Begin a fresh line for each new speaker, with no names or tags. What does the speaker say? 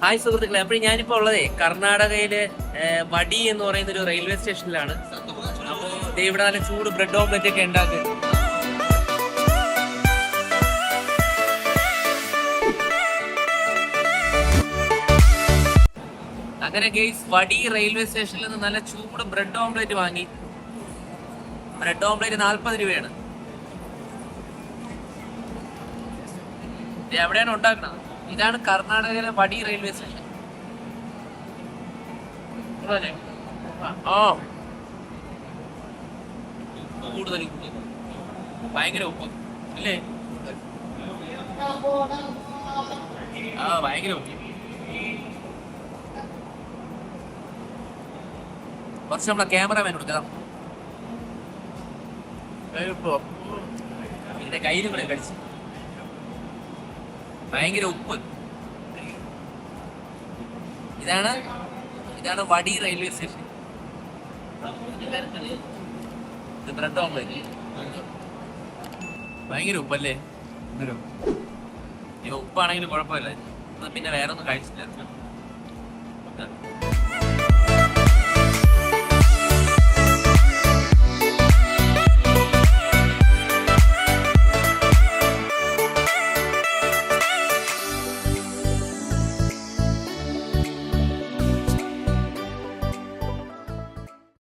Hi സുഹൃത്തുക്കളെ, അപ്പോൾ ഞാനിപ്പോൾ ഉള്ളതേ കർണാടകയിലെ വടി എന്ന് പറയുന്ന ഒരു റെയിൽവേ സ്റ്റേഷനിലാണ്. അപ്പോൾ ഇവിടെ നല്ല ചൂട് ബ്രെഡ് ഓംലെറ്റ് ഒക്കെ ഉണ്ടാക്കി. അങ്ങനെ ഗെയ്സ്, വടി റെയിൽവേ സ്റ്റേഷനിൽ നിന്ന് നല്ല ചൂട് ബ്രെഡ് ഓംലെറ്റ് വാങ്ങി. ബ്രെഡ് ഓംലെറ്റ് 40 രൂപയാണ്. എവിടെയാണ് ഉണ്ടാക്കുന്നത്? ഇതാണ് കർണാടകയിലെ വടി റെയിൽവേ സ്റ്റേഷൻ. കൂടുതൽ ഉപ്പ്, ഭയങ്കര ഉപ്പ് അല്ലേ? ഭയങ്കര ഉപ്പ്. കുറച്ച് നമ്മളെ ക്യാമറമാൻ കൊടുക്കാം. എന്റെ കയ്യിൽ കൂടെ കടിച്ചു. ഭയങ്കര ഉപ്പ്. ഇതാണ് വടി റെയിൽവേ സ്റ്റേഷൻ. ബ്രെഡ് ഓംലെറ്റ് ഭയങ്കര ഉപ്പല്ലേ? ഉപ്പാണെങ്കിലും കുഴപ്പമില്ല. പിന്നെ വേറെ ഒന്നും കഴിച്ചില്ല.